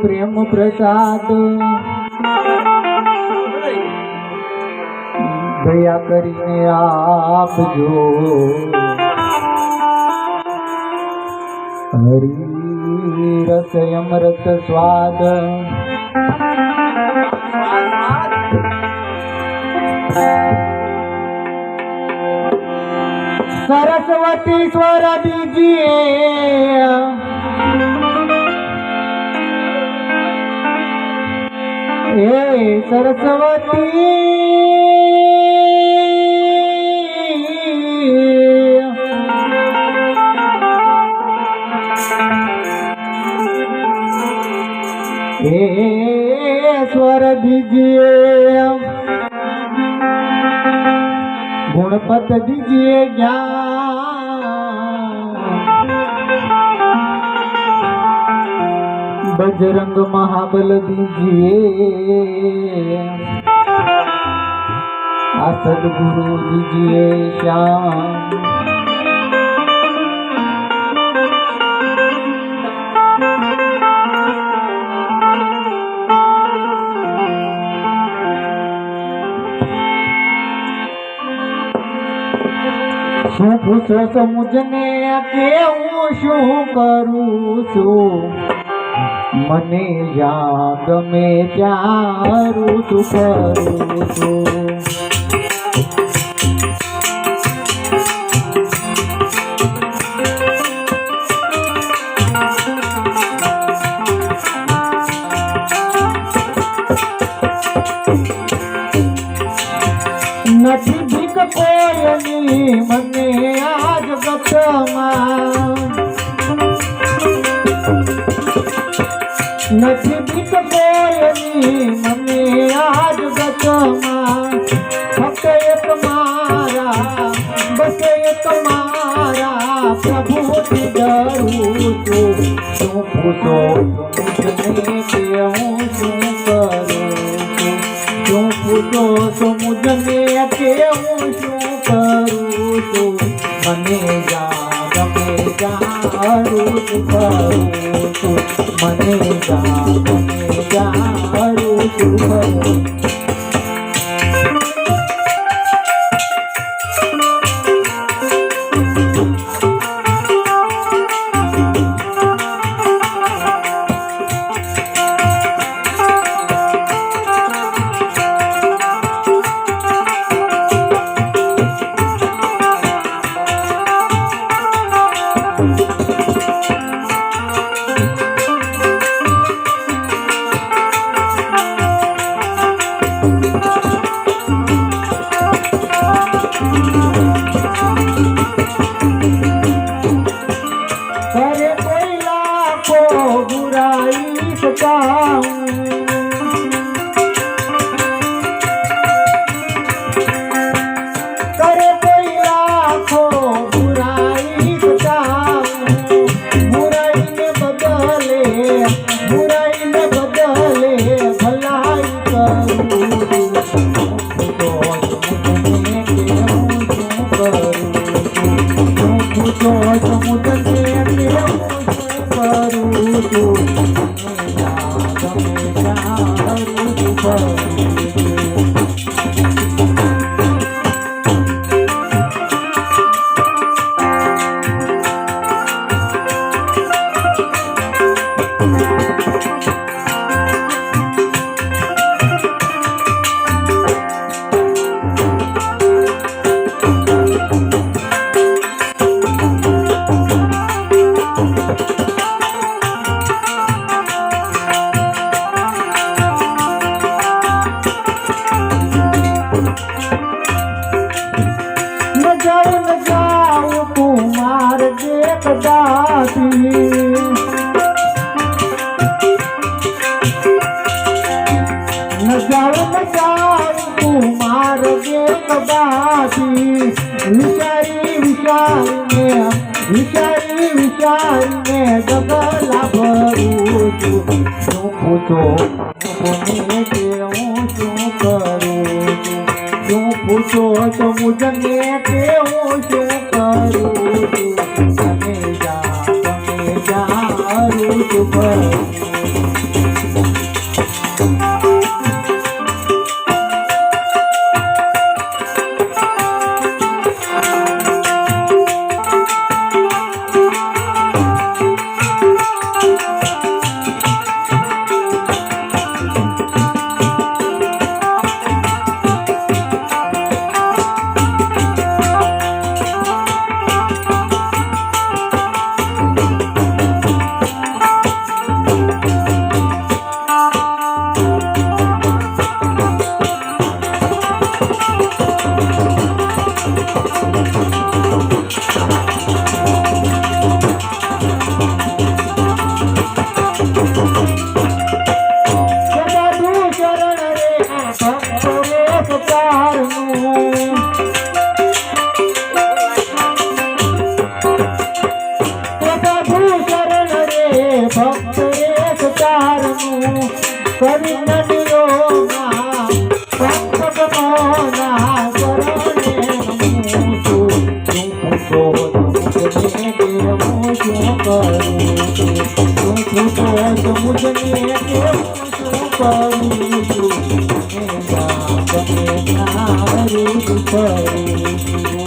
પ્રેમ પ્રસાદ દયા કરીને આપજો હરી રસ અમૃત સ્વાદ सरस्वती स्वर दीजिए हे सरस्वती हे स्वर दीजिए गुणपत दीजिए ज्ञान बजरंग महाबल दीजिए आ सदगुरु दीजिए श्याम શું પૂછો છો મુજને કે હું શું કરું છું મને જ્યાં ગમે ત્યાં ઋતુ કરું છું નથી ભીખ કોઈની મને આ જગતમાં નથી ભીખ કોઈની મને આ જગતમાં ફક્ત એક મારા બસ એક મારા પ્રભુથી ડરું છું શું પૂછો મુજને કે હું શું કરું શું પૂછો છો મુજને કે હું શું કરું છું મને ગમે જારું કરું છું મને ગમે જારું કરું करे कोई लाखों बुराई बुराई में बदले भलाई करूं ભક્ત એક તારનું કરી નદીઓમાં સંકટનો ના શરણે નમું છું. મુજને કેવું શું કરું છું? મેં જાત મેં નારી કરું છું.